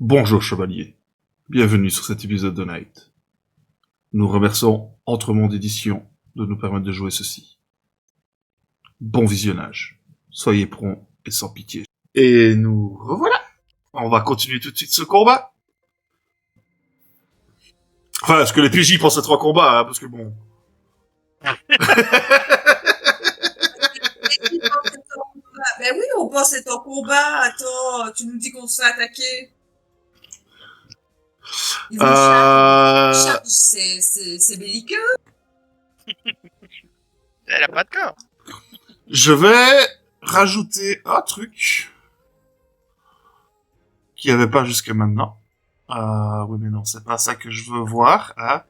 Bonjour chevalier, bienvenue sur cet épisode de Night. Nous remercions Entremonde Édition de nous permettre de jouer ceci. Bon visionnage, soyez prompts et sans pitié. Et nous revoilà. On va continuer tout de suite ce combat. Enfin, est-ce que les PJ pensent à 3 combats, hein, parce que bon... Ben oui, on pense être en combat. Attends, tu nous dis qu'on se fait attaquer. Ils vont charge, c'est belliqueux. Elle a pas de corps. Je vais rajouter un truc qu'il n'y avait pas jusqu'à maintenant. Oui, mais non, c'est pas ça que je veux voir. Hein.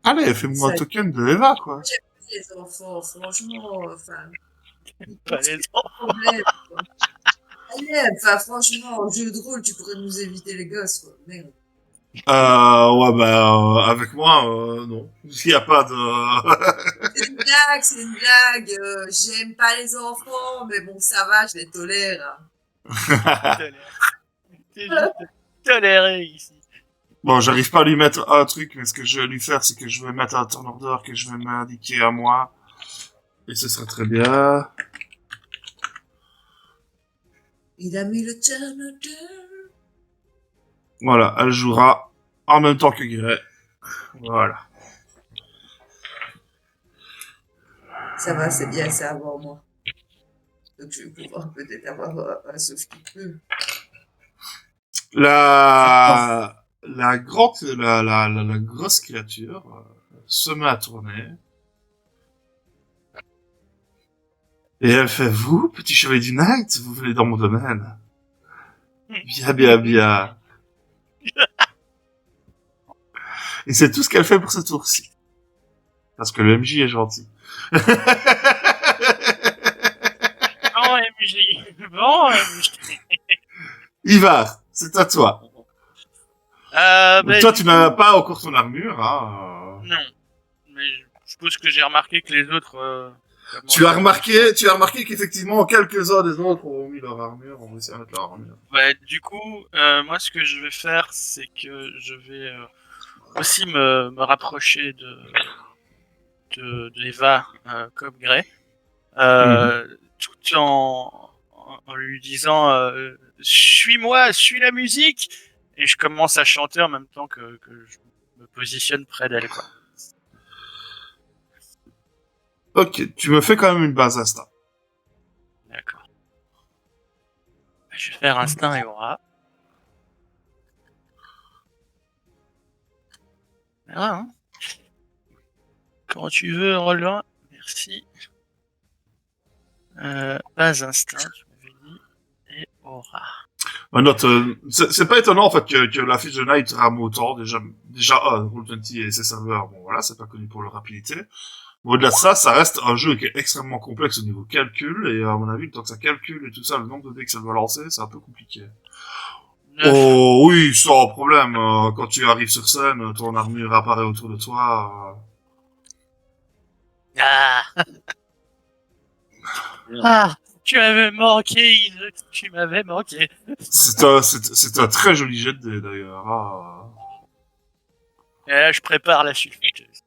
Allez, fais-moi un token de Eva, quoi. J'aime pas les enfants, franchement. Enfin, Pas les enfants. problème, quoi. Allez, enfin, franchement, en jeu de rôle, tu pourrais nous éviter les gosses, quoi. Merde. Ouais, avec moi, non. Il n'y a pas de... C'est une blague. J'aime pas les enfants, mais bon, ça va, je les tolère. T'es juste toléré ici. Bon, j'arrive pas à lui mettre un truc, mais ce que je vais lui faire, c'est que je vais mettre un turn order que je vais m'indiquer à moi. Et ce sera très bien. Il a mis le turn order. Voilà, elle jouera en même temps que Gray. Voilà. Ça va, c'est bien ça avant moi. Donc je vais pouvoir peut-être avoir un sauf qui peut. La grosse créature se met à tourner. Et elle fait, vous, petit chevalier du Night, vous venez dans mon domaine. Bien. Et c'est tout ce qu'elle fait pour ce tour-ci. Parce que le MJ est gentil. Bon, MJ. Bon, MJ. Ivar, c'est à toi. Ben, Toi, tu n'as pas encore ton armure, hein. Non. Mais je suppose que j'ai remarqué que les autres... Tu as remarqué qu'effectivement, quelques-uns des autres ont mis leur armure, ont réussi à mettre leur armure. Ouais, du coup, moi, ce que je vais faire, c'est que je vais aussi me rapprocher de Eva comme Grey, tout en lui disant suis-moi, suis la musique, et je commence à chanter en même temps que je me positionne près d'elle, quoi. Ok, tu me fais quand même une base instinct. D'accord. Je vais faire instinct et aura. Ah, hein. Quand tu veux, Roland. Merci. Pas instinct, tu m'avais dit. Et aura. Note, c'est pas étonnant en fait que la fiche de Night rame autant. Déjà, Roll20 et ses serveurs, bon voilà, c'est pas connu pour leur rapidité. Au-delà de ça, ça reste un jeu qui est extrêmement complexe au niveau calcul, et à mon avis, le temps que ça calcule et tout ça, le nombre de dés que ça doit lancer, c'est un peu compliqué. 9. Oh oui, sans problème. Quand tu arrives sur scène, ton armure apparaît autour de toi. Ah. Ah, tu m'avais manqué, tu m'avais manqué. C'est un très joli jet de dés d'ailleurs. Ah. Et là, je prépare la sulfateuse.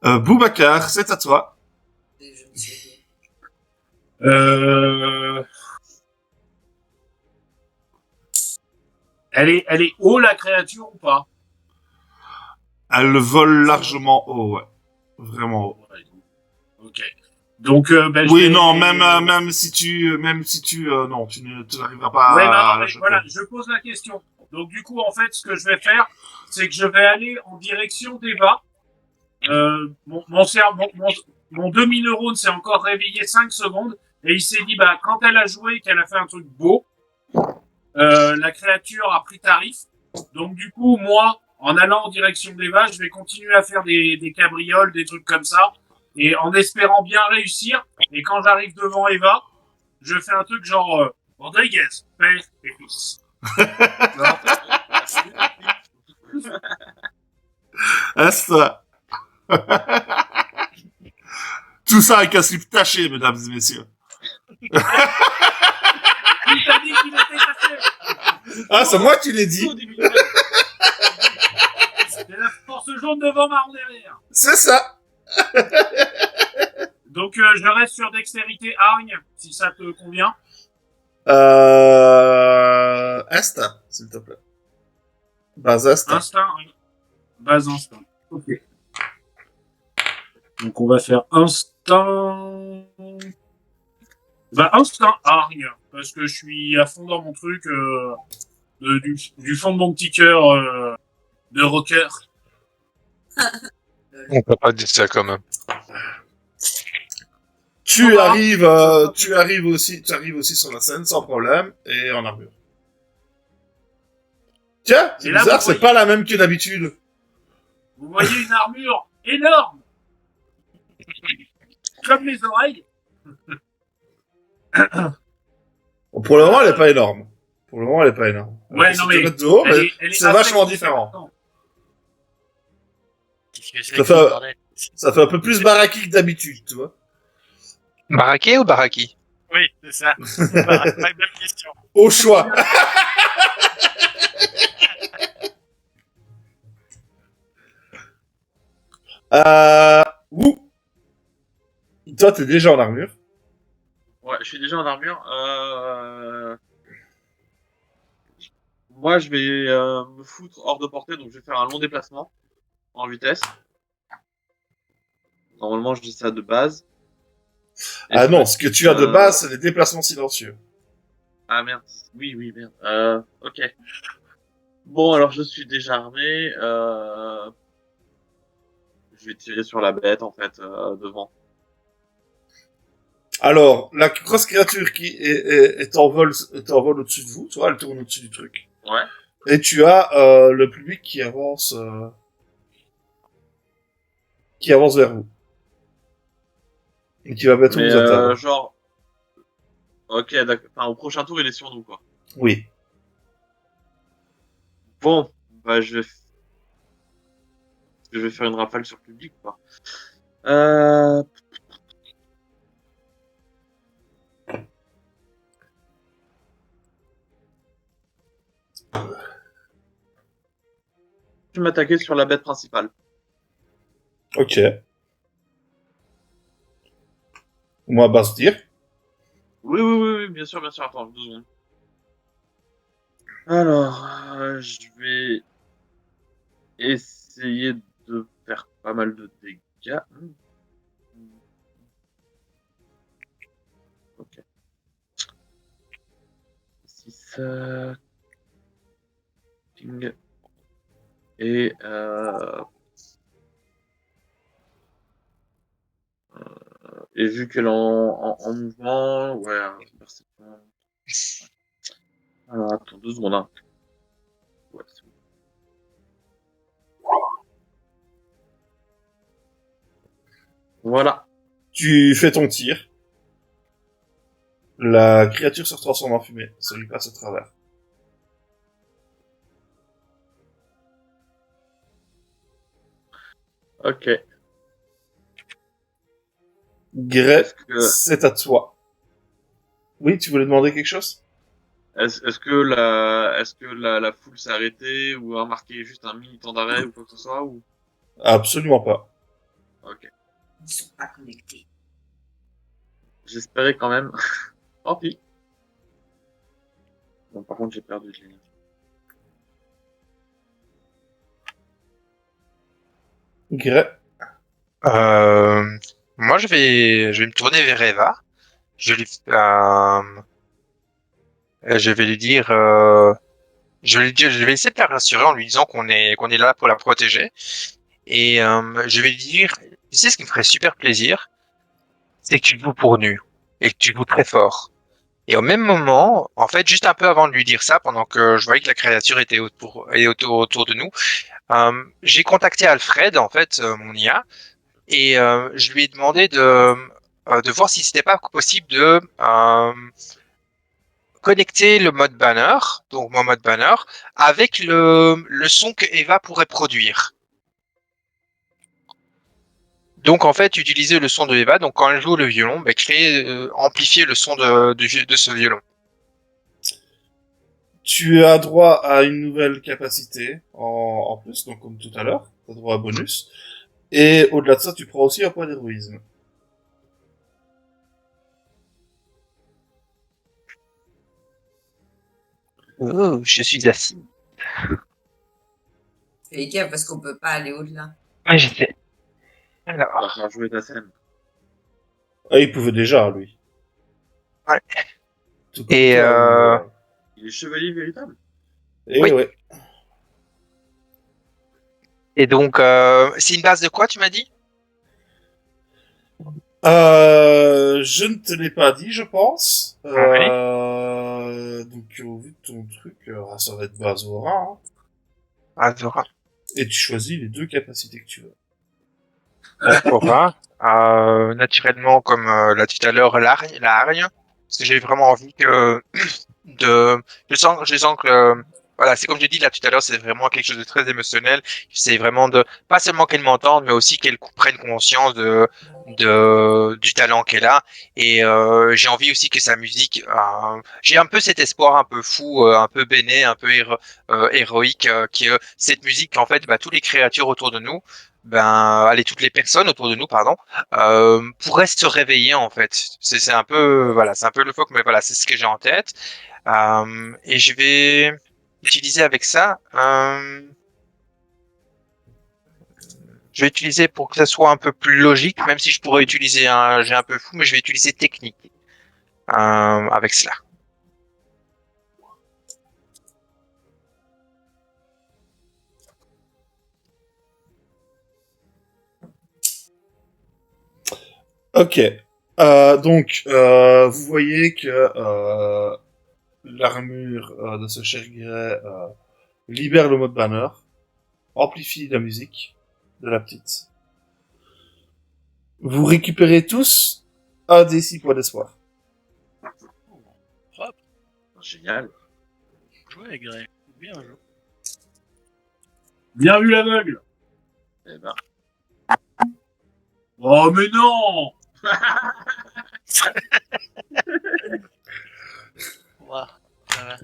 Boubacar, c'est à toi. Elle est haut, la créature, ou pas? Elle vole largement haut, ouais. Vraiment haut. Ok. Donc, oui, non, même si tu, non, tu n'arriveras pas ouais, à... mais voilà, je pose la question. Donc, du coup, en fait, ce que je vais faire, c'est que je vais aller en direction d'Eva. Mon demi-neurone s'est encore réveillé 5 secondes, et il s'est dit, bah, quand elle a joué, qu'elle a fait un truc beau, la créature a pris tarif. Donc, du coup, moi, en allant en direction d'Eva, je vais continuer à faire des cabrioles, des trucs comme ça, et en espérant bien réussir. Et quand j'arrive devant Eva, je fais un truc genre Rodriguez, père et fils. Est-ce ça? Tout ça avec un slip taché, mesdames et messieurs. Il t'a dit qu'il était caché. Ah, c'est moi qui l'ai dit. C'est la force jaune devant, marron derrière. C'est ça. Donc, je reste sur dextérité hargne, si ça te convient. Instinct, s'il te plaît. Base instinct. Instinct, oui. Base instinct. Ok. Donc, on va faire instinct... Bah, instinct hargne, parce que je suis à fond dans mon truc, du fond de mon petit cœur de rocker. On peut pas dire ça quand même. Tu arrives aussi sur la scène sans problème et en armure. Tiens, c'est Et là, bizarre, vous c'est voyez- pas la même que d'habitude. Vous voyez une armure énorme, comme mes oreilles. Bon, pour le moment, elle est pas énorme. Ouais, non, mais Dehors, elle mais est- elle est c'est assez vachement différent. conséquente. Qu'est-ce que c'est Ça que fait- ce bordel? Ça fait un peu plus baraki que d'habitude, tu vois. Baraké ou Baraki? Oui, c'est ça. Bonne question. Au choix. Ouh. Toi, t'es déjà en armure. Ouais, je suis déjà en armure. Moi, je vais me foutre hors de portée, donc je vais faire un long déplacement en vitesse. Normalement, je dis ça de base. Et Ah je non, vais- ce que tu as de base, c'est les déplacements silencieux. Ah merde. Oui, merde. Ok. Bon, alors je suis déjà armé. Je vais tirer sur la bête, en fait, devant. Alors, la grosse créature qui est en vol au-dessus de vous, tu vois, elle tourne au-dessus du truc. Ouais. Et tu as le public qui avance vers vous. Et qui va bientôt Mais vous atteindre. genre... Ok, d'accord. Enfin, au prochain tour, il est sur nous, quoi. Oui. Bon, bah je vais faire une rafale sur le public, quoi. Je vais m'attaquer sur la bête principale. Ok. Moi, base tir. Oui, bien sûr, attends, 2 secondes. Alors, je vais essayer de faire pas mal de dégâts. Ok. 6... Ping. Et vu qu'elle est en mouvement, ouais, perception. Alors, attends 2 secondes, hein. Ouais, c'est bon. Voilà. Tu fais ton tir. La créature se transforme en fumée. Ça lui passe au travers. Ok. Grey, Est-ce que, c'est à toi. Oui, tu voulais demander quelque chose? est-ce que la foule s'est arrêtée ou a marqué juste un mini temps d'arrêt ou quoi que ce soit ou... Absolument pas. Ok. Ils sont pas connectés. J'espérais quand même. Tant pis. Bon, par contre, j'ai perdu de l'énergie. Grey. Moi, je vais me tourner vers Eva. Je vais lui dire, je vais essayer de la rassurer en lui disant qu'on est là pour la protéger. Et je vais lui dire, tu sais ce qui me ferait super plaisir, c'est que tu joues pour nu et que tu joues très fort. Et au même moment, en fait, juste un peu avant de lui dire ça, pendant que je voyais que la créature était autour de nous, j'ai contacté Alfred, en fait, mon IA, et je lui ai demandé de voir si c'était pas possible de connecter le mode banner, donc mon mode banner, avec le son que Eva pourrait produire. Donc en fait, utiliser le son de Eva. Donc quand elle joue le violon, bah, amplifier le son de ce violon. Tu as droit à une nouvelle capacité en plus, donc comme tout à l'heure, tu as droit à bonus. Et au-delà de ça, tu prends aussi un point d'héroïsme. Oh, je suis assis. Fais gaffe parce qu'on peut pas aller au-delà. Ouais, je sais. On Alors, va faire jouer ta scène. Ah, il pouvait déjà, lui. Ouais. Tout comme Et toi, Il est chevalier véritable. Et Oui. ouais. et donc, c'est une base de quoi, tu m'as dit? Je ne te l'ai pas dit, je pense. Ouais. Donc, au vu de ton truc, ça va être base aura, hein. Azora. Et tu choisis les deux capacités que tu veux. Aura. Naturellement, comme là tout à l'heure, la hargne. Parce que j'ai vraiment envie que de, je sens que, voilà, c'est comme j'ai dit là tout à l'heure, c'est vraiment quelque chose de très émotionnel. C'est vraiment de, pas seulement qu'elle m'entende, mais aussi qu'elle prenne conscience du talent qu'elle a. Et j'ai envie aussi que sa musique, j'ai un peu cet espoir un peu fou, un peu béné, un peu héroïque, que cette musique, en fait, bah, toutes les créatures autour de nous, ben, allez, toutes les personnes autour de nous, pardon, pourraient se réveiller en fait. C'est un peu, voilà, c'est un peu le faux, mais voilà, c'est ce que j'ai en tête. Et je vais utiliser avec ça. Je vais utiliser pour que ça soit un peu plus logique, même si je pourrais utiliser un jet un peu fou, mais je vais utiliser technique avec cela. Ok. Donc, vous voyez que l'armure de ce cher Grey libère le mode banner, amplifie la musique de la petite. Vous récupérez tous un des 6 points d'espoir. Propre, Génial. joué, Grey. Bien joué. Bien vu l'aveugle. Eh ben. Oh, mais non! Ouah, ça va.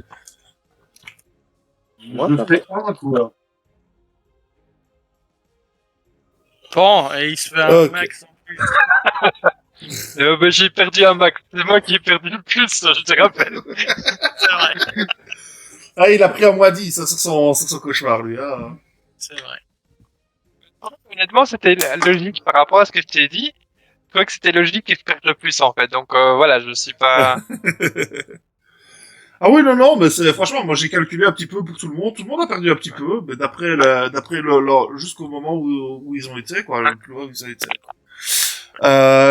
Moi, Je ça fais un, toi. Bon, et il se fait un Ok. max en plus. Ben, j'ai perdu un max. C'est moi qui ai perdu le plus, je te rappelle. C'est vrai, Ah, il a pris un -10 sur son cauchemar, lui. Hein. c'est vrai. Honnêtement, c'était logique par rapport à ce que je t'ai dit. Je trouvais que c'était logique qu'il se perde le plus en fait. Donc voilà, je suis pas. Ah oui, non, non, mais c'est, franchement, moi j'ai calculé un petit peu pour tout le monde. Tout le monde a perdu un petit peu, mais d'après jusqu'au moment où ils ont été, quoi, le plus haut où ils ont été.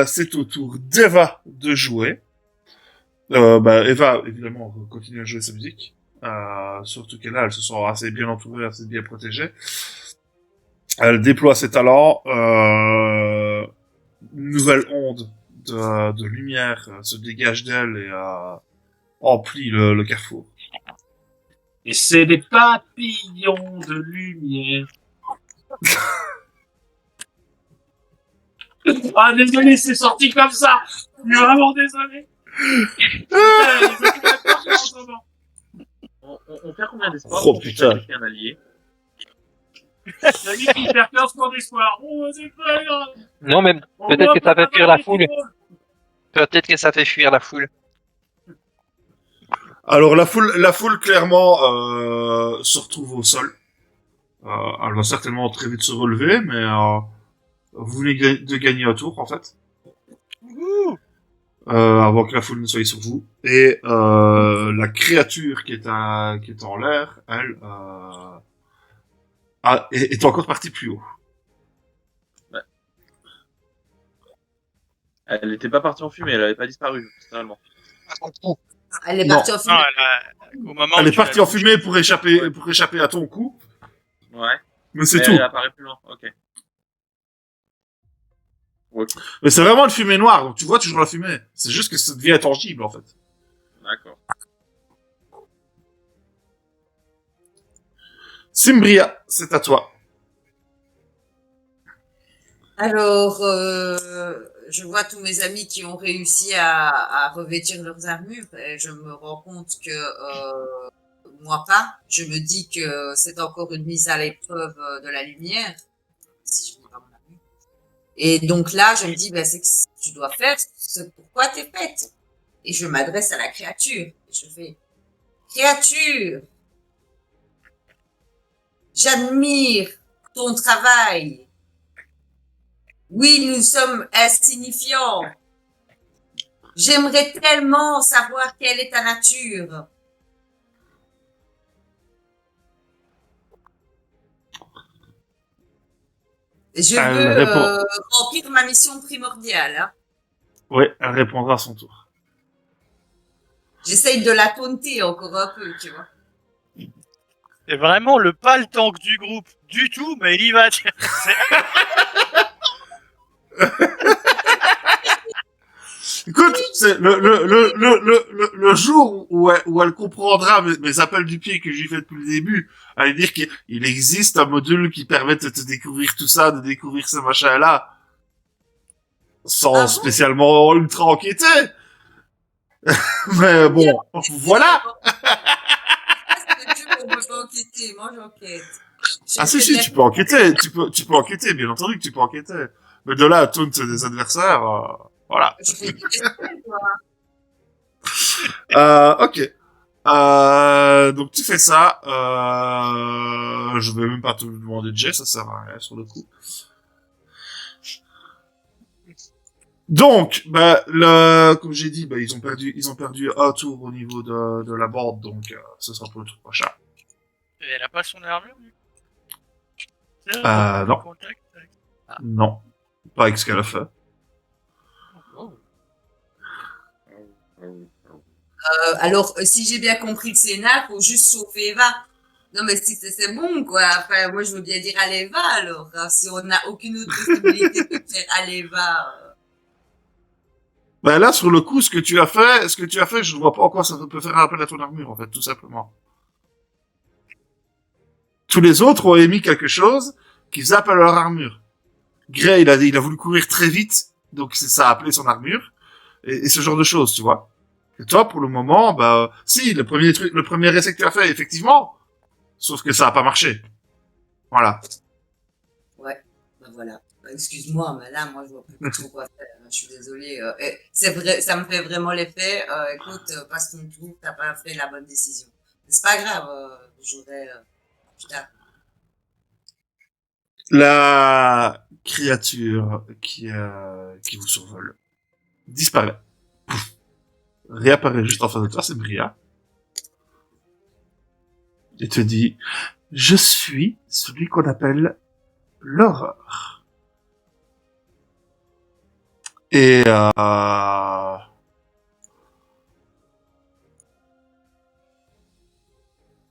C'est au tour d'Eva de jouer. Eva, évidemment, continue à jouer sa musique. Surtout qu'elle elle se sent assez bien entourée, assez bien protégée. Elle déploie ses talents. Une nouvelle onde de lumière se dégage d'elle et emplit le carrefour. Et c'est des papillons de lumière. Ah, désolé, c'est sorti comme ça. Je suis vraiment désolé. Putain, les occupations en ce moment. On perd combien d'espoir Oh, pour putain. sacrifier un allié? Salut, qui perd 15 points d'espoir. Oh, c'est pas grave. Non, mais On peut-être voit que ça pas fait fuir la qui foule. drôle. Peut-être que ça fait fuir la foule. Alors la foule clairement se retrouve au sol. Elle va certainement très vite se relever, mais vous venez de gagner un tour en fait, avant que la foule ne soit sur vous. Et la créature qui est en l'air, elle est encore partie plus haut. Elle n'était pas partie en fumée, elle avait pas disparu, littéralement. Elle est Non. partie en Non, fumée. au moment Elle où est tu partie l'as en fumée pour échapper à ton coup, Ouais. mais c'est Mais tout. elle apparaît plus loin, ok. Ok, Mais c'est vraiment une fumée noire, donc tu vois toujours la fumée. C'est juste que ça devient intangible en fait. d'accord. Simbria, c'est à toi. Alors, je vois tous mes amis qui ont réussi à revêtir leurs armures et je me rends compte que moi pas. Je me dis que c'est encore une mise à l'épreuve de la lumière. Si je n'ai pas mon armure. Et donc là, je me dis, ben, c'est que tu dois faire ce pourquoi t'es faite. Et je m'adresse à la créature. Et je fais, créature, j'admire ton travail. Oui, nous sommes insignifiants. J'aimerais tellement savoir quelle est ta nature. Je Elle veux répond. remplir ma mission primordiale. Hein. Oui, elle répondra à son tour. J'essaye de la taunter encore un peu, tu vois. C'est vraiment pas le tank du groupe du tout, mais il y va. Écoute, c'est le jour où elle comprendra mes appels du pied que j'ai fait depuis le début, à lui dire qu'il existe un module qui permet de te découvrir tout ça, de découvrir ce machin-là, sans Ah bon? spécialement ultra enquêter. Mais bon, voilà. C'est le jeu où on peut pas enquêter. Moi, j'enquête. Ah si, J'essaie si, de tu peux enquêter, tu peux enquêter, bien entendu que tu peux enquêter. Mais de là à taunt des adversaires, voilà. Je fais du questionnement, quoi. Ok. Donc tu fais ça. Je vais même pas te demander de jet, ça sert à rien sur le coup. Donc, comme j'ai dit, ils ont perdu un tour au niveau de la board, donc ce sera pour le tour prochain. Et elle a pas son armure, lui. Non. Contact. Non, pas avec ce qu'elle a fait. Oh. Alors, si j'ai bien compris le scénar, faut juste sauver Eva. Non, mais si c'est bon, quoi. Enfin, moi, je veux bien dire à Eva, alors. Hein, si on n'a aucune autre possibilité de faire à Eva. Ben là, sur le coup, ce que tu as fait, je ne vois pas en quoi ça peut faire un appel à ton armure, en fait, tout simplement. Tous les autres ont émis quelque chose qui faisait appel à leur armure. Gray, il a voulu courir très vite, donc ça a appelé son armure, et ce genre de choses, tu vois. Et toi, pour le moment, si, le premier essai que tu as fait, effectivement, sauf que ça a pas marché. Voilà. Ouais, ben voilà. Ben, excuse-moi, mais là, moi, je vois plus trop quoi faire. Je suis désolée. C'est vrai, ça me fait vraiment l'effet. Écoute, passe ton tour, t'as pas fait la bonne décision. Mais c'est pas grave, j'aurais plus tard. La créature qui vous survole disparaît. Réapparaît juste en face de toi, c'est Bria. Et te dit, je suis celui qu'on appelle l'horreur. Et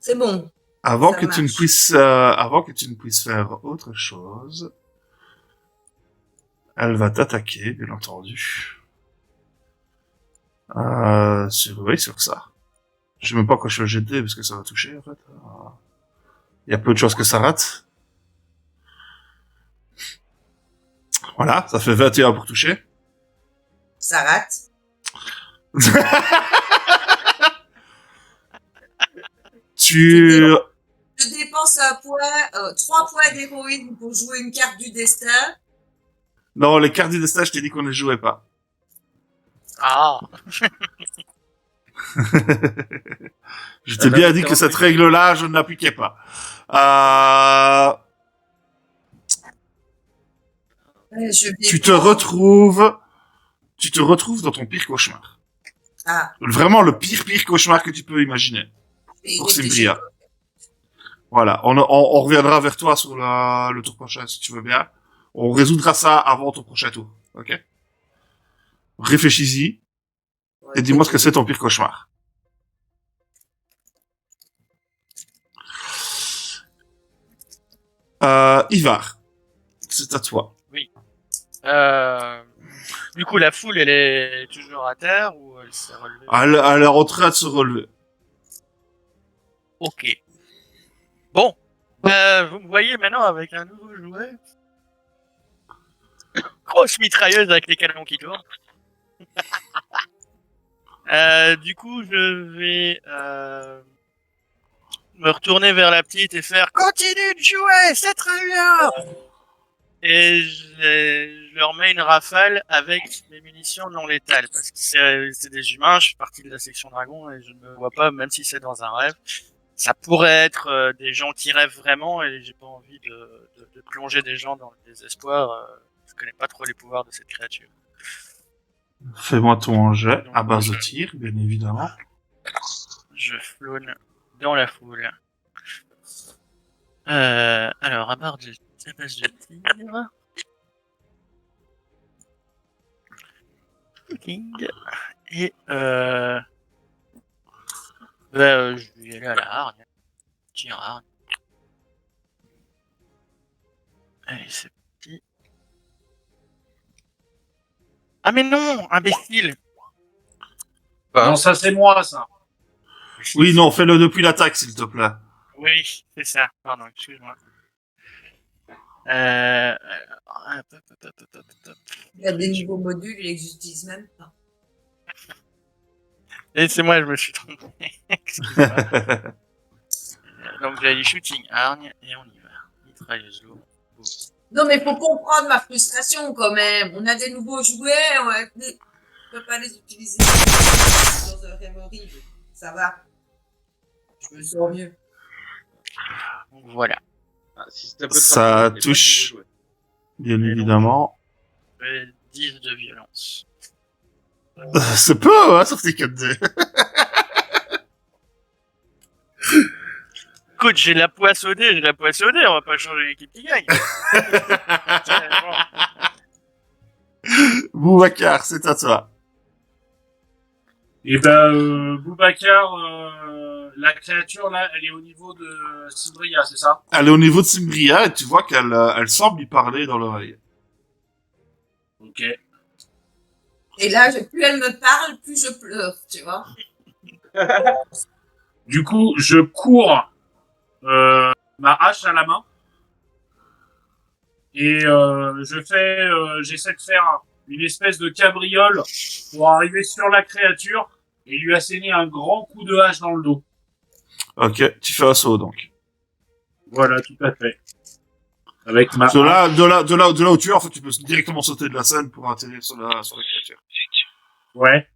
C'est bon. avant Ça que tu ne marche. puisses faire autre chose, elle va t'attaquer, bien entendu. Sur ça. Je sais même pas quoi je vais jeter parce que ça va toucher, en fait. Il y a peu de chances que ça rate. Voilà, ça fait 21 pour toucher. Ça rate. Tu... Je dépense un point, 3 points d'héroïne pour jouer une carte du destin. Non, les cartes du destin, je t'ai dit qu'on ne jouait pas. Ah. Je t'ai bien dit que cette règle-là, je ne l'appliquais pas. Tu te retrouves dans ton pire cauchemar. Ah, Vraiment le pire cauchemar que tu peux imaginer. Pour Symbria. Voilà. On reviendra vers toi sur le tour prochain, si tu veux bien. On résoudra ça avant ton prochain tour. Ok? Réfléchis-y. Et dis-moi ce que c'est ton pire cauchemar. Ivar. C'est à toi. Oui. Du coup, la foule, elle est toujours à terre ou elle s'est relevée? Elle est en train de se relever. Ok. Bon. Vous me voyez maintenant avec un nouveau jouet. Grosse mitrailleuse avec les canons qui tournent. Du coup, je vais me retourner vers la petite et faire continue de jouer, c'est très bien. Et je leur mets une rafale avec mes munitions non létales parce que c'est des humains. Je suis parti de la section dragon et je ne me vois pas, même si c'est dans un rêve. Ça pourrait être des gens qui rêvent vraiment et j'ai pas envie de plonger des gens dans le désespoir. Je connais pas trop les pouvoirs de cette créature. Fais-moi ton jet à base de tir, bien évidemment. Je flône dans la foule. Alors, à base de tir. Shooting. Et je vais aller à la hargne. Tir hargne. Allez, c'est parti. Ah mais non, imbécile. Non, ça c'est moi, ça. Oui, non, fais-le depuis l'attaque, s'il te plaît. Oui, c'est ça. Pardon, excuse-moi. Il y a des nouveaux modules, ils n'existent même pas. Et c'est moi, je me suis trompé. Excuse-moi. Donc j'ai dit shooting hargne et on y va. Mitrailleuse lourde. Non, mais faut comprendre ma frustration quand même. On a des nouveaux jouets, on peut pas les utiliser dans un rêve horrible. Ça va. Je me sens mieux. Donc voilà. Ah, si ça peut Ça te rappeler, touche. il y a pas de nouveau jouet. Bien donc- évidemment. 10 de violence. C'est peu, hein, sur tes 4D. Écoute, j'ai la poissonnée, on va pas changer l'équipe qui gagne. Boubacar, c'est à toi. Et ben, Boubacar, la créature là, elle est au niveau de Cybria, c'est ça? Elle est au niveau de Simbria et tu vois qu'elle elle semble lui parler dans l'oreille. Ok. Et là, plus elle me parle, plus je pleure, tu vois. Du coup, je cours ma hache à la main et j'essaie de faire une espèce de cabriole pour arriver sur la créature et lui asséner un grand coup de hache dans le dos. Ok, tu fais un saut donc. Voilà, tout à fait. Avec ma De là où tu es, en fait, tu peux directement sauter de la scène pour atterrir sur la créature. Ouais.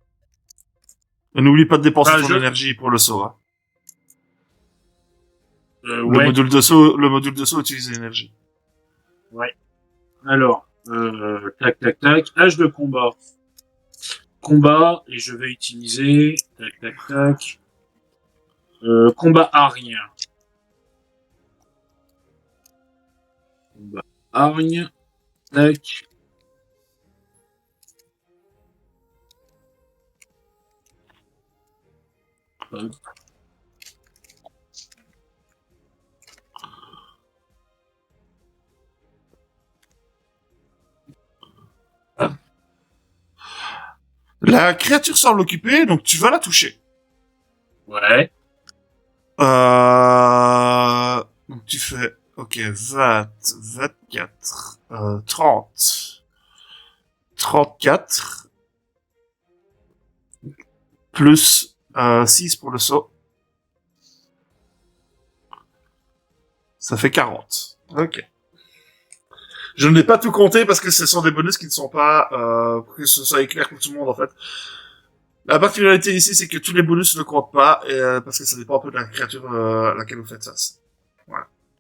Et n'oublie pas de dépenser Enfin, ton énergie pour le saut, hein. Le Ouais. module de saut utilise l'énergie. Alors, tac, tac, tac. Hache de combat. Combat, et je vais utiliser, tac, tac, tac. Combat hargne. Combat hargne. Tac. Hop. La créature semble occupée, donc tu vas la toucher. Ouais. Donc tu fais, ok, 20, 24, 30, 34, plus 6 pour le saut. Ça fait 40. Ok. Je n'ai pas tout compté parce que ce sont des bonus qui ne sont pas, que ce soit clair pour tout le monde en fait. La particularité ici, c'est que tous les bonus ne comptent pas, parce que ça dépend un peu de la créature à laquelle vous faites face.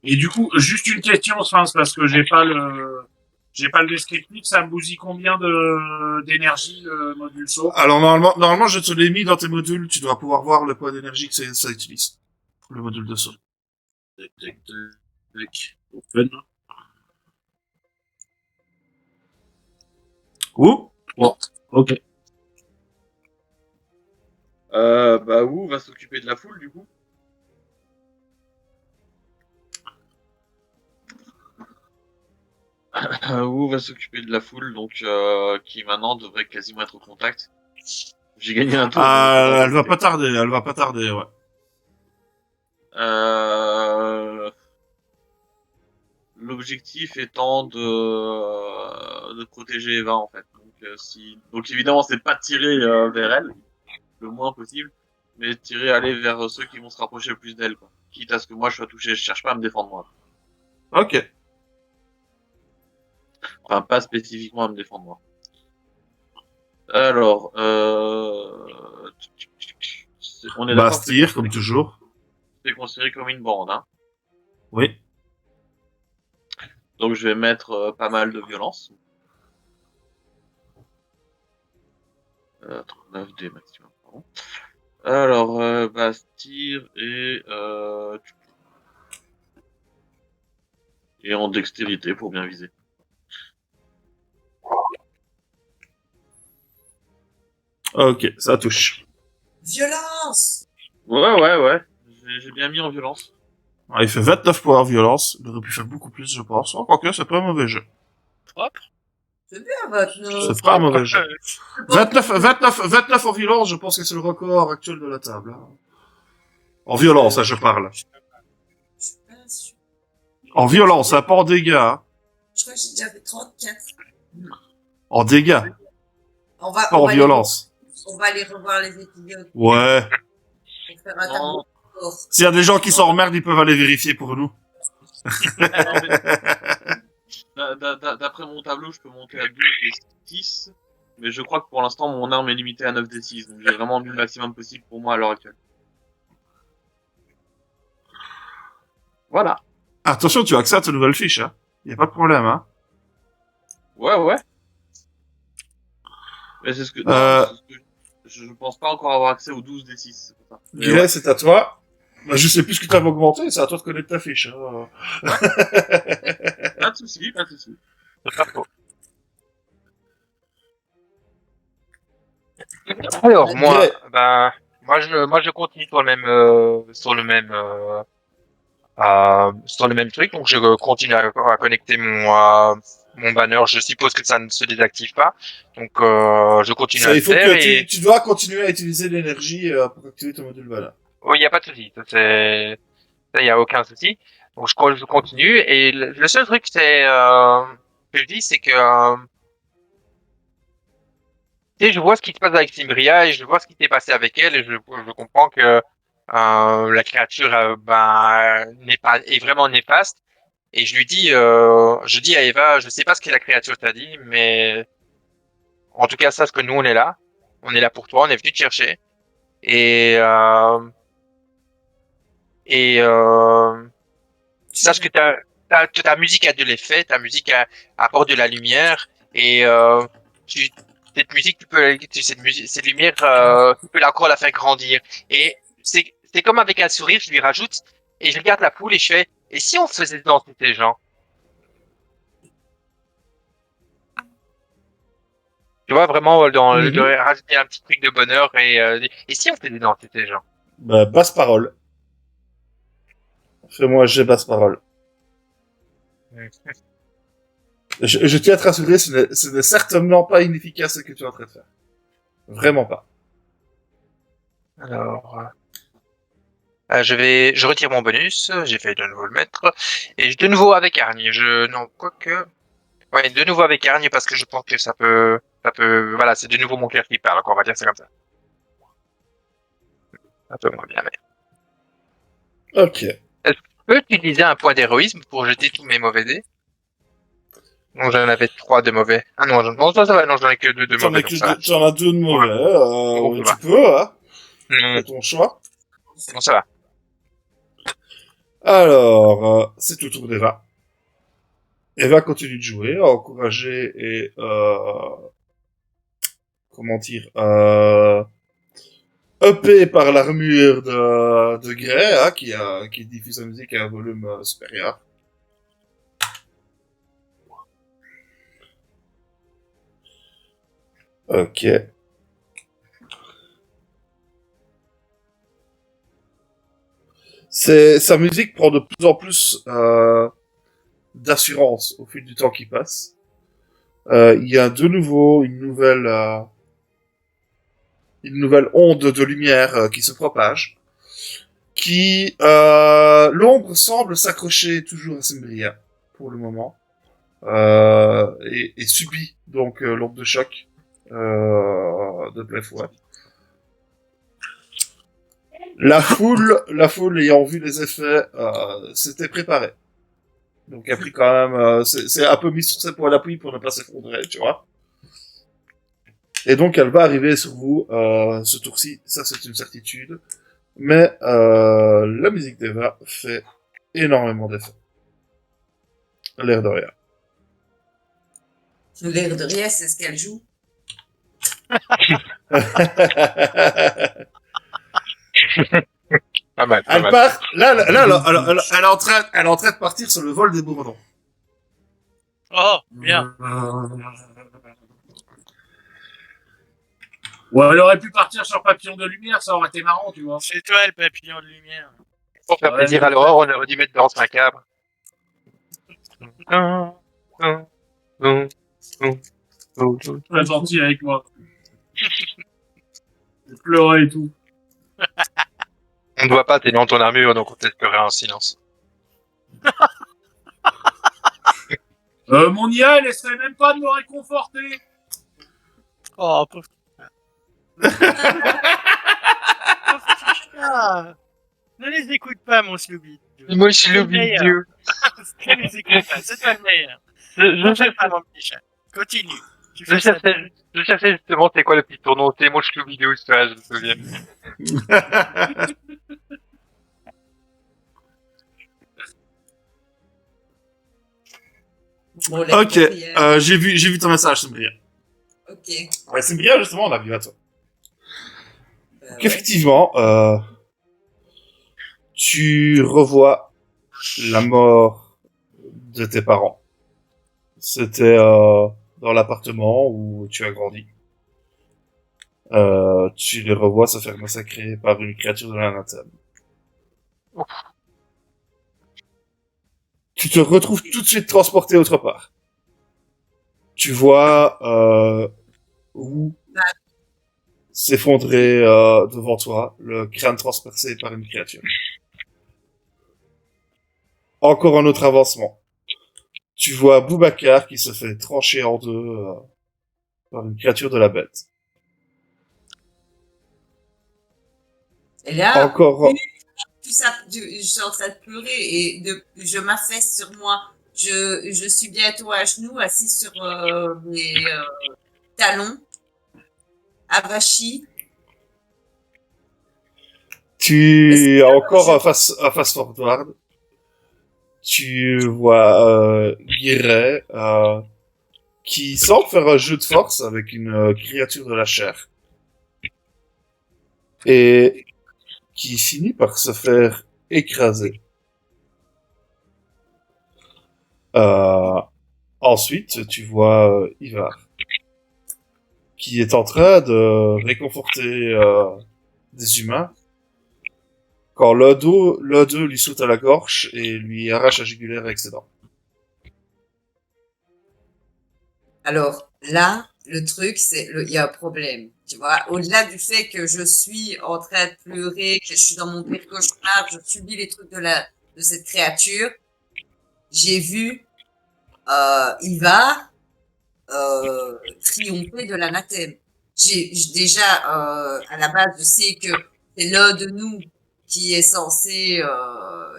Et du coup, juste une question, Sphinx, parce que j'ai pas le descriptif, ça me bousille combien d'énergie, le module saut? Alors normalement, je te l'ai mis dans tes modules, tu dois pouvoir voir le point d'énergie que ça utilise. Le module de saut. Tac, tac, tac. Open. Où? Bon, ok. Bah, Wu va s'occuper de la foule, du coup. Wu va s'occuper de la foule, donc qui maintenant devrait quasiment être au contact. J'ai gagné un tour. Elle va pas tarder, ouais. l'objectif étant de protéger Eva en fait. Donc évidemment, c'est pas tirer vers elle, le moins possible, mais tirer aller vers ceux qui vont se rapprocher le plus d'elle, quoi. Quitte à ce que moi je sois touché, je cherche pas à me défendre moi. Ok. Enfin, pas spécifiquement à me défendre moi. Alors, on est d'accord. Bastir, comme toujours. C'est considéré comme une bande, hein. Oui. Donc je vais mettre pas mal de violence. 39 dés maximum, pardon. Alors, Bastir et en dextérité pour bien viser. Ok, ça touche. Violence! Ouais. J'ai bien mis en violence. Ah, il fait 29 points en violence. Il aurait pu faire beaucoup plus, je pense. Oh, quoique, c'est pas un mauvais jeu. Propre. C'est bien, votre C'est pas un mauvais jeu. 29 en violence, je pense que c'est le record actuel de la table. Hein. En violence, je parle. Je suis pas sûre. En violence, pas en dégâts. Hein. Je crois que j'ai déjà fait 34. En dégâts, On va, pas en violence. On va aller revoir les épisodes Ouais. pour faire un tableau de bord. S'il y a des gens qui s'emmerdent, ils peuvent aller vérifier pour nous. D'après mon tableau, je peux monter à 12 et 6. Mais je crois que pour l'instant, mon arme est limitée à 9 des 6. Donc j'ai vraiment mis le maximum possible pour moi à l'heure actuelle. Voilà. Attention, tu as accès à ta nouvelle fiche. Hein. Y a pas de problème. Hein. Ouais. Mais c'est ce que... Je pense pas encore avoir accès aux 12 des 6. C'est pour ça. Mais Guillet, ouais. c'est à toi. Bah, je sais plus ce que tu avais augmenté, c'est à toi de connaître ta fiche. Hein. Pas de soucis. Alors moi, Ouais. moi je continue sur le même truc, donc je continue à connecter mon banner. Je suppose que ça ne se désactive pas, donc je continue à le Il faut faire que et tu dois continuer à utiliser l'énergie pour activer ton module banner. oui, il y a pas de souci, ça y a aucun souci. Donc je continue et le seul truc que je dis c'est que tu sais, je vois ce qui se passe avec Cimbria et je vois ce qui s'est passé avec elle et je comprends que la créature est vraiment néfaste. Et je dis à Eva, je sais pas ce que la créature t'a dit, mais en tout cas sache que nous on est là pour toi, on est venu te chercher et et sache que ta musique a de l'effet, ta musique apporte de la lumière et tu cette musique cette lumière tu peux encore la faire grandir et c'est comme avec un sourire, je lui rajoute et je regarde la poule et je fais et si on faisait danser ces gens? Tu vois, vraiment, de rajouter un petit truc de bonheur et si on faisait danser ces gens? Bah, basse parole. Fais-moi j'ai basse parole. Je tiens à te rassurer, ce n'est certainement pas inefficace ce que tu es en train de faire. Vraiment pas. Alors, je retire mon bonus, j'ai failli de nouveau le mettre, et de nouveau avec hargne, non, quoique, ouais, de nouveau avec hargne parce que je pense que voilà, c'est de nouveau mon clerc qui parle, donc on va dire ça comme ça. Un peu moins bien, mais. Ok. Est-ce que je peux utiliser un point d'héroïsme pour jeter tous mes mauvais dés? Non, j'en avais 3 de mauvais. Ah non, non, ça va, non, j'en ai que 2 de mauvais, donc ça va. T'en as 2 de mauvais, Bon, ça tu va. peux, hein. Non, C'est ton choix. non, ça va. Alors, c'est au tour d'Eva. Eva continue de jouer, encourager et, comment dire, uppé par l'armure de Grey, hein, qui diffuse la musique à un volume supérieur. Ok. Sa musique prend de plus en plus d'assurance au fil du temps qui passe. Il y a de nouveau une nouvelle onde de lumière qui se propage, l'ombre semble s'accrocher toujours à Cimbria. pour le moment et subit donc l'onde de choc de plein fouet. La foule ayant vu les effets, s'était préparée. Donc a pris quand même, c'est un peu mis sur ses poings d'appui pour ne pas s'effondrer, tu vois. Et donc elle va arriver sur vous ce tour-ci, ça c'est une certitude. Mais la musique d'Eva fait énormément d'effets. L'air de rien. L'air de rien, c'est ce qu'elle joue. Pas mal, pas Elle mal. part. Là, elle est en train de partir sur le vol des bourdons. Oh, bien. Ou elle aurait pu partir sur Papillon de Lumière, ça aurait été marrant, tu vois. C'est toi le papillon de lumière. Pour faire Ouais, plaisir à mais- l'aurore, on aurait dû mettre Danse Macabre. Très gentil avec moi. Je pleurais et tout. On ne voit pas, t'es dans ton armure, donc on peut pleurer en silence. Mon IA, elle essaie même pas de me réconforter. Oh, pauvre. Ah, ne les écoute pas, mon Scooby. Moi, je suis le le meilleur. vidéo. Ne les écoute pas, c'est toi le meilleur. Je Fais pas, mon petit chat. Continue. Tu Je fais ça. cherchais justement c'est quoi le petit tournoi. C'est moi, je suis le vidéo, ça, je me souviens. Bon, l'air Ok, de rien. j'ai vu ton message, Symbria. Ok. Ouais, Symbria, justement, on a vu à toi. Ben Donc, effectivement, tu revois la mort de tes parents. C'était dans l'appartement où tu as grandi. Tu les revois se faire massacrer par une créature de l'anathème. Tu te retrouves tout de suite transporté autre part. Tu vois où s'effondrer devant toi, le crâne transpercé par une créature. Encore un autre avancement. Tu vois Boubacar qui se fait trancher en deux par une créature de la bête. Et là, Encore... je suis en train de pleurer et je m'affaisse sur moi. Je suis bientôt à genoux, assise sur mes talons, avachie. Tu es encore à face forward. Tu vois Guiret qui semble faire un jeu de force avec une créature de la chair. Et qui finit par se faire écraser. Ensuite, tu vois Ivar qui est en train de réconforter des humains quand l'un d'eux lui saute à la gorge et lui arrache la jugulaire avec ses dents. Alors là, le truc, il y a un problème. Tu vois, au-delà du fait que je suis en train de pleurer, que je suis dans mon pire cauchemar, je subis les trucs de cette créature, j'ai vu Ivar triompher de l'anathème. Déjà à la base, je sais que c'est l'un de nous qui est censé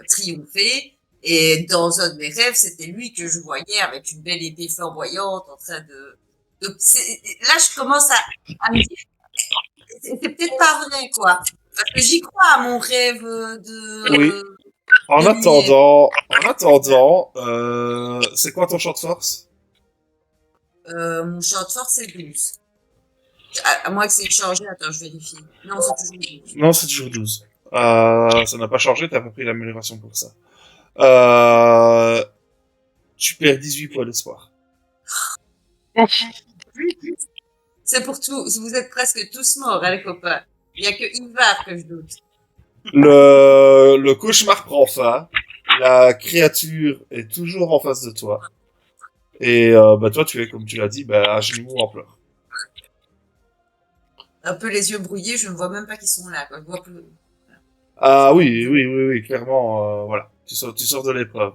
triompher. Et dans un de mes rêves, c'était lui que je voyais avec une belle épée flamboyante en train là, je commence à me dire, c'est peut-être pas vrai, quoi. Parce que j'y crois à mon rêve Oui. En attendant, c'est quoi ton champ de force? mon champ de force, c'est 12. À moins que c'est changé, attends, je vérifie. Non, c'est toujours 12. Non, c'est toujours 12. Ça n'a pas changé, t'as pas pris l'amélioration pour ça. Tu perds 18 points d'espoir. C'est pour tout, vous êtes presque tous morts, hein, les copains. Il y a que Ivar que je doute. Le cauchemar prend fin. La créature est toujours en face de toi. Et bah toi, tu es, comme tu l'as dit, bah, à genoux en pleurs. Un peu les yeux brouillés, je ne vois même pas qu'ils sont là, quoi. Je vois plus. Ah oui, clairement, voilà. Tu sors de l'épreuve.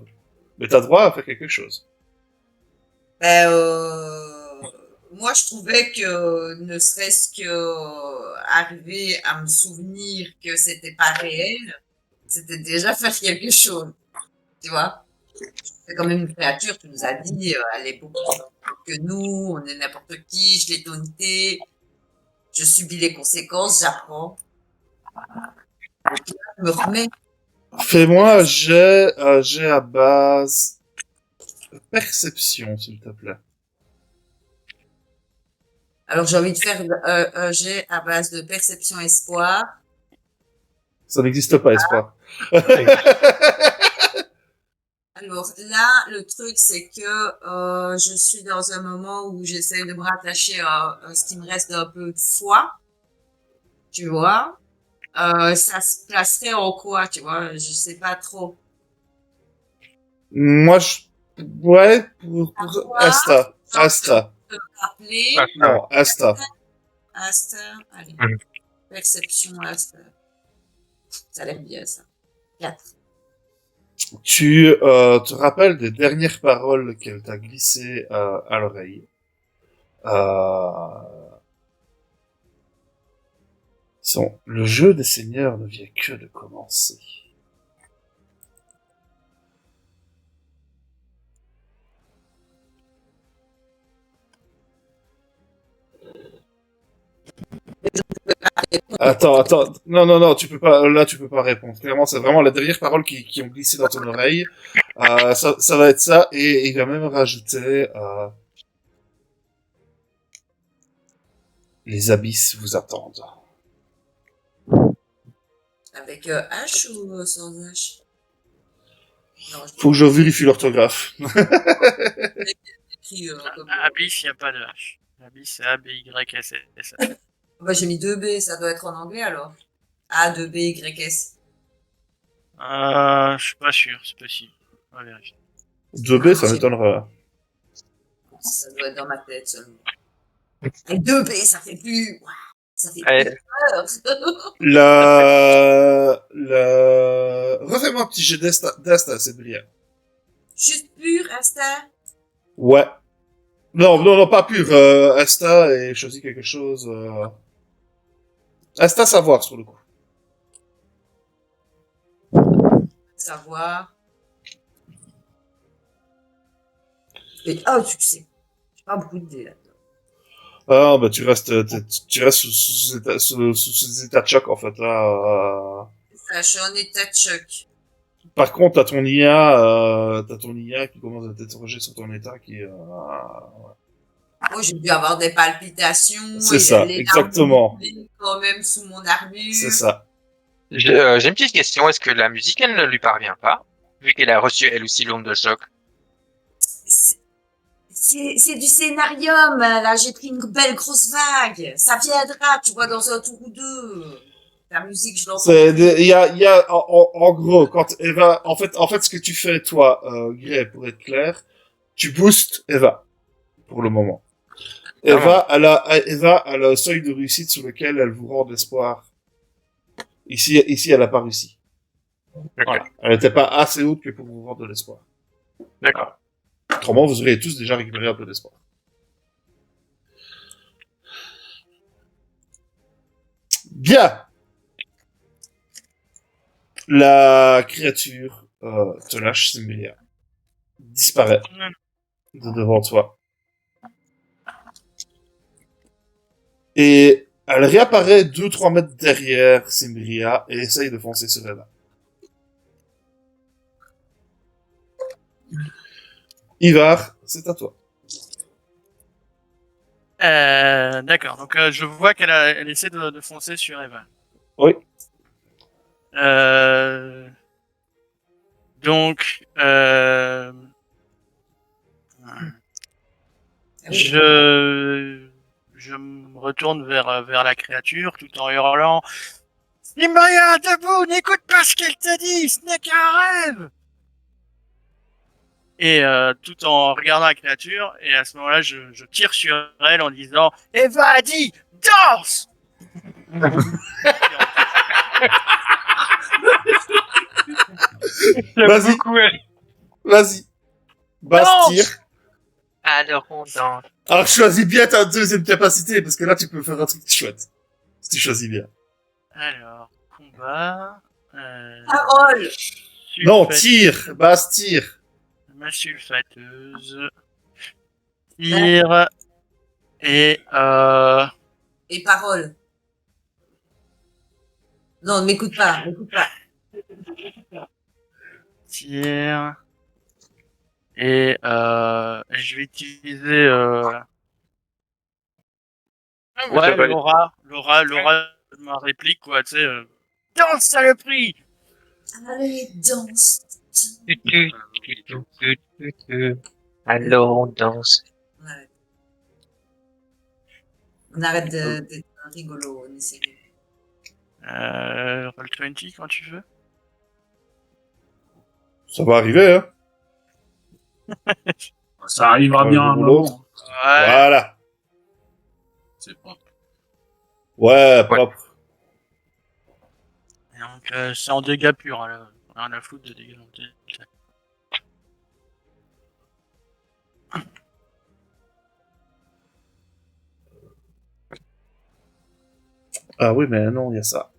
Mais t'as droit à faire quelque chose. Ben, moi, je trouvais que ne serait-ce que arriver à me souvenir que c'était pas réel, c'était déjà faire quelque chose, tu vois. C'est quand même une créature, tu nous as dit, elle est beaucoup plus forte que nous, on est n'importe qui, je l'ai taunté, je subis les conséquences, j'apprends. Au pire, je me remets. Fais-moi un jet à base perception, s'il te plaît. Alors, j'ai envie de faire un jet à base de perception espoir. Ça n'existe pas, espoir. Alors là, le truc, c'est que je suis dans un moment où j'essaie de me rattacher à ce qui me reste d'un peu de foi, tu vois. Ça se placerait en quoi, tu vois, je sais pas trop. Moi, ouais, pour Quoi? Asta. Asta. Rappeler, Non, Asta. Asta, allez, Mhm. perception Asta. Ça a l'air bien, ça. 4. Tu te rappelles des dernières paroles qu'elle t'a glissées à l'oreille. Le jeu des seigneurs ne vient que de commencer. Attends. Non, tu peux pas, là, tu peux pas répondre. Clairement, c'est vraiment les dernières paroles qui ont glissé dans ton oreille. Ça va être ça, et il va même rajouter, les abysses vous attendent. Avec H ou sans H? Non, je Faut que je vérifie l'orthographe. écrit comme... Abyss, il n'y a pas de H. Abyss, c'est A-B-Y-S-S. Bah, j'ai mis 2B, ça doit être en anglais alors. A, 2B, Y, S. Je suis pas sûr, c'est possible. On va vérifier. 2B, ça m'étonnerait. Ça doit être dans ma tête seulement. Avec 2B, ça fait plus... Ouah, ça fait Ouais. plus peur. Refais-moi un petit jet d'Asta, c'est brillant. Juste pur, Asta. Ouais. Non, pas pur. Asta et choisis quelque chose. Asta savoir sur le coup. Savoir. Et, oh, succès. J'ai pas beaucoup d'idées là-dedans. Ah, bah tu restes sous état de choc en fait là. Ça, je suis en état de choc. Par contre, t'as ton IA qui commence à t'interroger sur ton état qui. Moi, j'ai dû avoir des palpitations. C'est et ça, les exactement. larmes quand même sous mon armure. C'est ça. J'ai une petite question. Est-ce que la musique, elle ne lui parvient pas, vu qu'elle a reçu elle aussi l'onde de choc? C'est du scénarium, là, j'ai pris une belle grosse vague. Ça viendra, tu vois, dans un tour ou deux. La musique, je l'entends. En gros, quand Eva, en fait, ce que tu fais, toi, Gray, pour être clair, tu boostes Eva, pour le moment. Eva, elle a un seuil de réussite sur lequel elle vous rend d'espoir. Ici, elle a pas réussi. Voilà. Elle n'était pas assez haute que pour vous rendre de l'espoir. D'accord. Autrement, vous auriez tous déjà récupéré un peu d'espoir. Bien! La créature te lâche, Symbélia. Disparaît de devant toi. Et elle réapparaît 2-3 mètres derrière Symbélia et essaye de foncer sur Eva. Ivar, c'est à toi. D'accord, donc je vois elle essaie de foncer sur Eva. Oui. Donc, je me retourne vers la créature tout en hurlant « Symbria, debout, n'écoute pas ce qu'elle te dit, ce n'est qu'un rêve !» Et tout en regardant la créature, et à ce moment-là, je tire sur elle en disant « Eva a dit, danse !» Vas-y. Vas-y. Basse, Non. tire. Alors on danse. Alors, choisis bien ta deuxième capacité, parce que là, tu peux faire un truc chouette. Si tu choisis bien. Alors, combat. Parole. Non, sulfate- tire. Basse, tire. Ma sulfateuse. Tire. Et Et parole. Non, m'écoute pas, m'écoute pas. tire. Et je vais utiliser ouais, Laura, ma réplique, quoi, tu sais. Danse, saloperie! Allez, danse. Alors on danse. On arrête. On arrête d'être rigolo, on est sérieux. Roll20 quand tu veux. Ça va arriver, hein. Ça arrivera bien à un jour ou l'autre. moment. Ouais. Voilà. C'est pas. Ouais, propre. Donc, c'est en dégâts purs, hein, là. Rien à foutre de dégâts. Ah oui, mais non, il y a ça.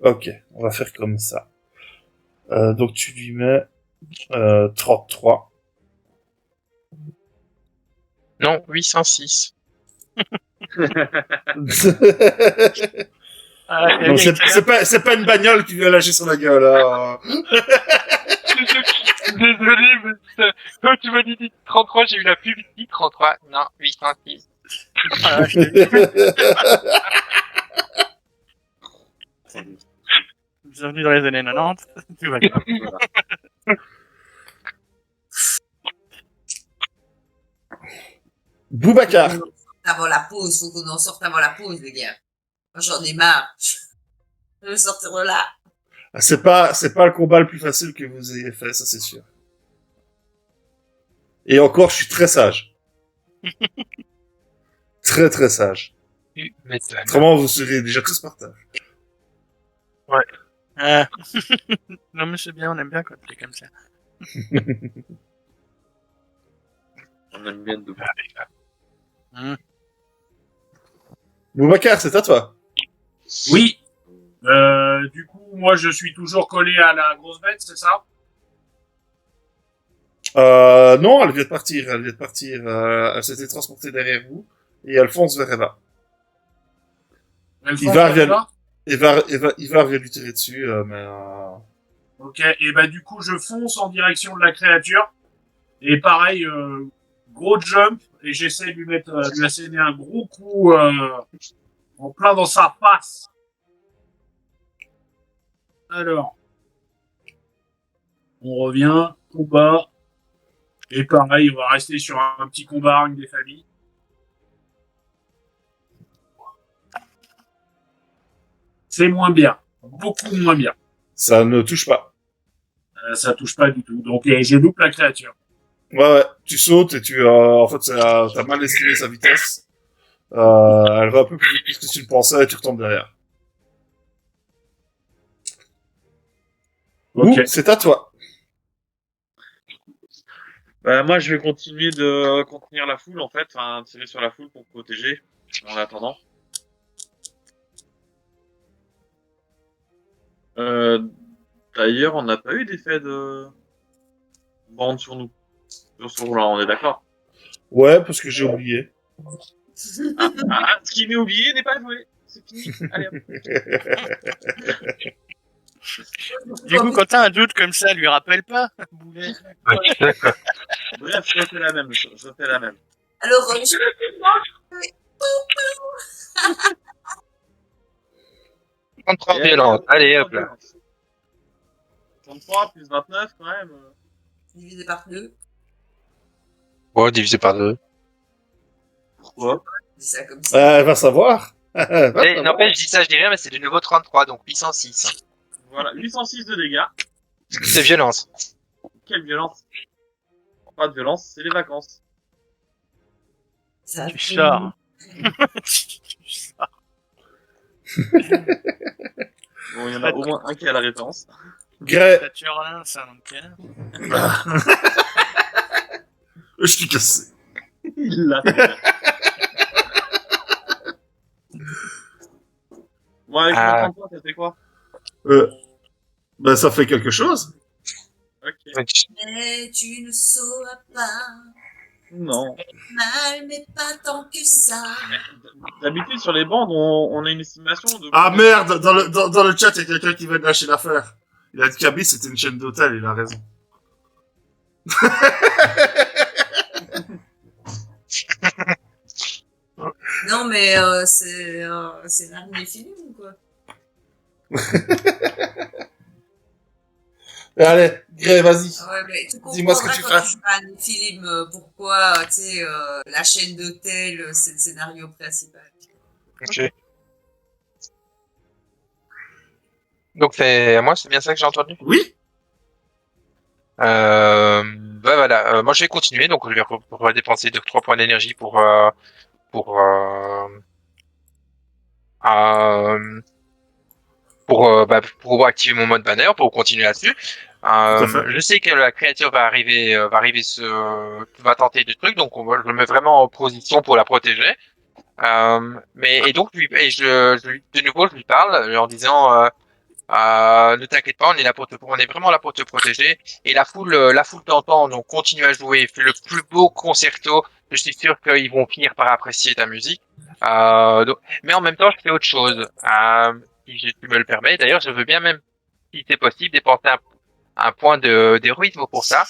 Ok, on va faire comme ça. Donc tu lui mets 33. Non, 806. Donc c'est pas une bagnole qui lui a lâché sur la gueule. Hein. Désolé, mais quand tu m'as dit 33, j'ai eu la pub dit 33. Non, 806. Ah, bienvenue dans les années 90. Tout va bien. Boubacar. Avant la pause, faut qu'on en sorte avant la pause, les gars. Moi, j'en ai marre. Je veux sortir de là. C'est pas le combat le plus facile que vous ayez fait, ça c'est sûr. Et encore, je suis très sage. Très très sage. Tu m'étonnes. Autrement, vous seriez déjà tous par terre. Non, mais c'est bien, on aime bien quand t'es comme ça. On aime bien de Boubacar, c'est à toi. Oui. Du coup, moi, je suis toujours collé à la grosse bête, c'est ça? Non, elle vient de partir. Elle s'était transportée derrière vous et elle fonce vers Eva. Elle Il fonce va, vers vient, là. Ivar vient lui tirer dessus, mais Ok. Et bah, du coup, je fonce en direction de la créature. Et pareil, gros jump. Et j'essaie de lui mettre, lui asséner un gros coup, en plein dans sa face. Alors. On revient. Combat. Et pareil, on va rester sur un petit combat arme des familles. C'est moins bien. Beaucoup moins bien. ça ne touche pas. Ça touche pas du tout. Donc, je loupe la créature. Ouais, tu sautes et en fait, t'as mal estimé sa vitesse. Elle va un peu plus vite que tu le pensais et tu retombes derrière. Ok. Ouh, c'est à toi. Bah, moi, je vais continuer de contenir la foule, en fait. Enfin, tirer sur la foule pour protéger, en attendant. D'ailleurs, on n'a pas eu d'effet de bande sur nous. Sur ce rôle-là, on est d'accord. Ouais, parce que j'ai oublié. Ce qui m'est oublié n'est pas joué. C'est fini. Allez, hop. Du coup, quand t'as un doute comme ça, lui rappelle pas, Boulet. Bref, je refais la même. Je refais la même. Alors, Contre violente. Allez, hop là. 33 plus 29, quand même. divisé par 2. Bon, divisé par 2. Pourquoi? C'est ça comme ça. Elle va savoir. Elle va Et savoir. n'empêche, je dis ça, je dis rien, mais c'est du nouveau 33, donc 806. Voilà, 806 de dégâts. C'est violence. Quelle violence. Pas de violence, c'est les vacances. Ça Tu sors. Tu sors. Bon, il y en a au moins un qui a la référence. Grey, Saturnin, ça, donc. je suis cassé. Il l'a. Bon, avec Ah. 50 points, ça fait quoi? Ben, ça fait quelque chose. Ok. Mais tu ne sauras pas. Non. Mal, mais pas tant que ça. D'habitude, sur les bandes, on a une estimation de... Ah merde, dans le chat, il y a quelqu'un qui veut lâcher l'affaire. Il a dit qu'Abyss, c'était une chaîne d'hôtel, il a raison. Non, mais c'est l'armée film ou quoi? Allez, Grey, vas-y. Ouais, mais tu Dis-moi ce que comprendras tu quand feras. tu joueras à un film pourquoi, tu sais, la chaîne d'hôtel, c'est le scénario principal. Ok. Donc c'est moi, c'est bien ça que j'ai entendu. Oui? Bah voilà. Moi, je vais continuer. Donc je vais dépenser 2-3 points d'énergie pour euh, pour activer mon mode banner, pour continuer là-dessus. Tout à fait. Je sais que la créature va tenter des trucs, donc je me mets vraiment en position pour la protéger. Et donc de nouveau je lui parle en disant ne t'inquiète pas, on est vraiment là pour te protéger. Et la foule t'entend, donc continue à jouer, fais le plus beau concerto. Je suis sûr qu'ils vont finir par apprécier ta musique. Mais en même temps, je fais autre chose. Si tu me le permets. D'ailleurs, je veux bien même, si c'est possible, dépenser un point d'héroïsme pour ça.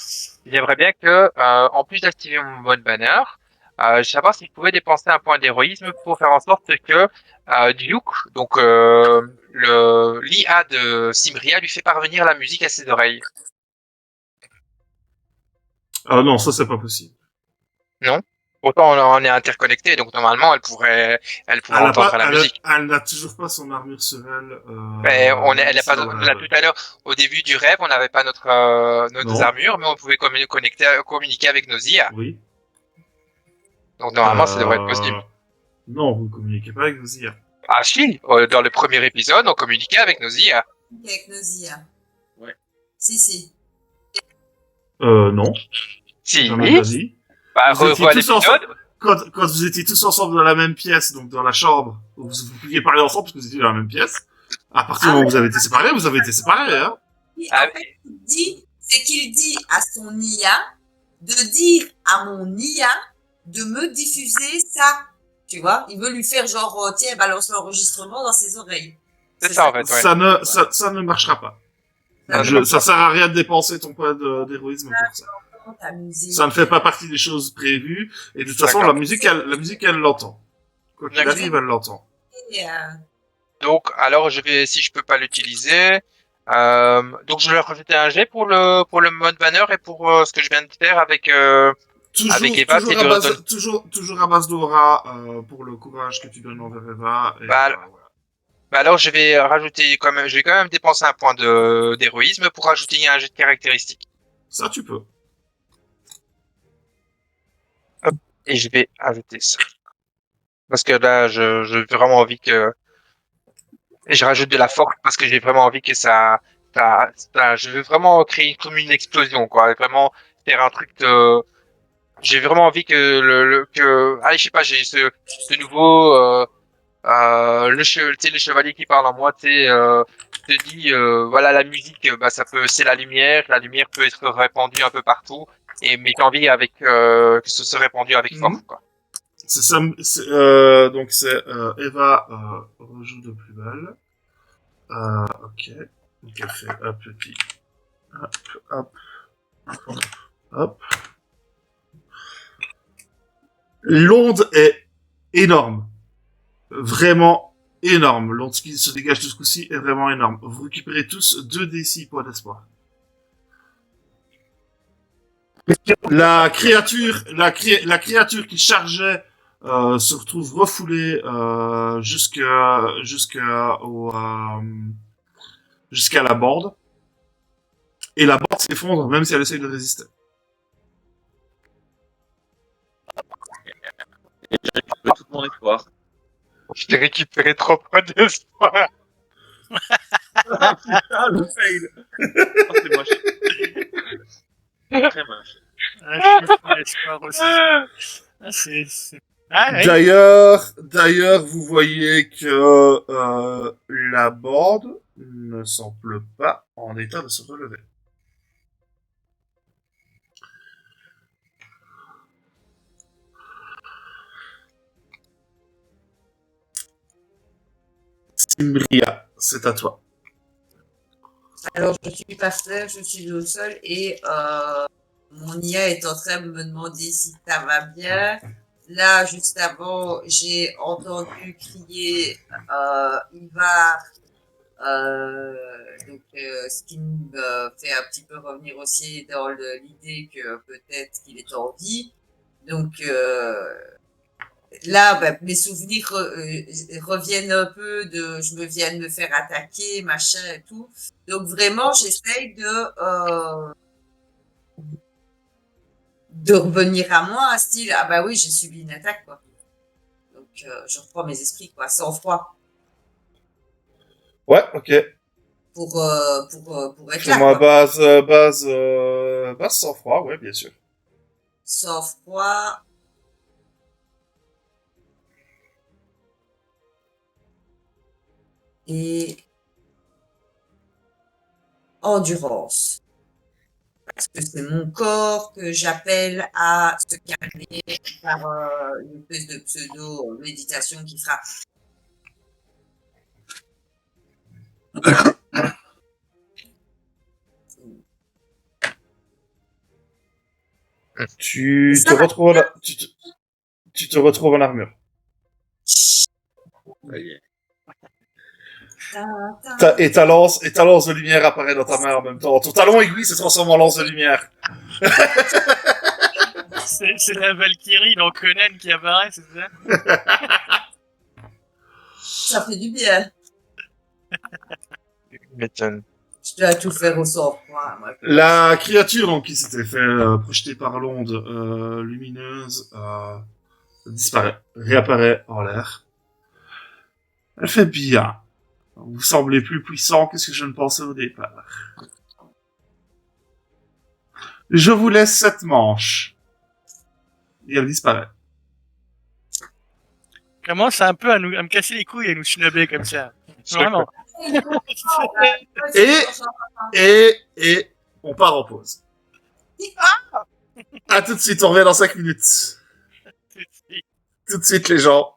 J'aimerais bien que, en plus d'activer mon mode banner, je savoir si je pouvais dépenser un point d'héroïsme pour faire en sorte que Duke, donc l'IA de Simria, lui fait parvenir la musique à ses oreilles. Ah non, ça c'est pas possible. Non? Pourtant on est interconnecté, donc normalement elle pourrait entendre la musique. Elle n'a toujours pas son armure sur elle. Mais elle a pas, dans le là, rêve. tout à l'heure, au début du rêve, on n'avait pas nos Non. armures, mais on pouvait communiquer avec nos IA. Oui. Donc normalement, ça devrait être possible. Non, vous ne communiquez pas avec vos IA. Ah si, dans le premier épisode, on communiquait avec nos IA. Avec nos IA. Ouais. Si. Non. Si, J'en ai pas dit. bah, Vous étiez revois tous l'épisode. Quand vous étiez tous ensemble dans la même pièce, donc dans la chambre, où vous pouviez parler ensemble parce que vous étiez dans la même pièce, à partir du moment où vous avez été séparés, hein. Oui, Ah, en fait, c'est qu'il dit à son IA de dire à mon IA de me diffuser ça. Tu vois, il veut lui faire genre, tiens, balance l'enregistrement dans ses oreilles. C'est ça en fait, ouais. Ça ne marchera pas. Non, Ça sert à rien de dépenser ton point d'héroïsme pour ça. Ta musique. Ça ne fait pas partie des choses prévues, et de toute façon, D'accord. la musique, elle l'entend. Quoi qu'il D'accord. arrive, elle l'entend. Et, Donc, alors, si je peux pas l'utiliser, donc je vais rajouter un jet pour le mode banner et pour ce que je viens de faire avec Eva, c'est toujours à base d'aura, pour le courage que tu donnes envers Eva. Et, Bah, voilà. Bah alors, je vais quand même dépenser un point d'héroïsme pour rajouter un jet de caractéristiques. Ça, tu peux. Et je vais ajouter ça. Parce que là, j'ai vraiment envie que, et je rajoute de la force parce que j'ai vraiment envie que je veux vraiment créer comme une explosion, quoi. Vraiment faire un truc j'ai vraiment envie que, allez, je sais pas, j'ai ce nouveau, tu sais, le chevalier qui parle en moi, tu sais, te dit, voilà, la musique, c'est la lumière peut être répandue un peu partout, mais j'ai envie que ce soit répandu avec force, quoi. C'est ça, donc c'est Eva rejoue de plus belle. Ok. Donc elle fait un petit. Hop. L'onde est énorme. Vraiment énorme. L'onde qui se dégage de ce coup-ci est vraiment énorme. Vous récupérez tous 2d6 points d'espoir. La créature qui chargeait se retrouve refoulée jusqu'à la bande. Et la bande s'effondre même si elle essaye de résister. J'ai récupéré tout mon espoir. Je t'ai récupéré 3 points d'espoir. Ah, le fail. Oh, c'est moche. Très moche. Ah, je me fais l'espoir aussi. Ah, Ah, oui. D'ailleurs, vous voyez que la bande ne semble pas en état de se relever. Simbria, c'est à toi. Alors, je suis pasteur, je suis au sol et mon IA est en train de me demander si ça va bien. Là, juste avant, j'ai entendu crier Ivar, ce qui me fait un petit peu revenir aussi dans l'idée que peut-être qu'il est en vie. Donc là, mes souvenirs reviennent un peu de je me viens de me faire attaquer, machin et tout. Donc vraiment, j'essaye de revenir à moi, style ah bah oui, j'ai subi une attaque quoi. Donc je reprends mes esprits quoi, sans froid Ouais, ok. pour être là Fais-moi quoi. base sans froid, ouais, bien sûr. Sans froid. Et endurance. Parce que c'est mon corps que j'appelle à se calmer par une espèce de pseudo-méditation qui fera. Tu Ça te va. retrouves tu te retrouves en armure. Et ta lance de lumière apparaît dans ta main en même temps. Ton talon aiguille se transforme en lance de lumière. C'est la Valkyrie dans Conan qui apparaît, c'est ça? Ça fait du bien. M'étonne. Je dois tout faire au sang-froid. Moi. La créature donc qui s'était fait projeter par l'onde lumineuse disparaît, réapparaît en l'air. Elle fait bien. Vous semblez plus puissant que ce que je ne pensais au départ. Je vous laisse cette manche. Et elle disparaît. Commence un peu à me casser les couilles et nous snobber comme ça. Vraiment. Et on part en pause. À tout de suite, on revient dans 5 minutes. Tout de suite les gens.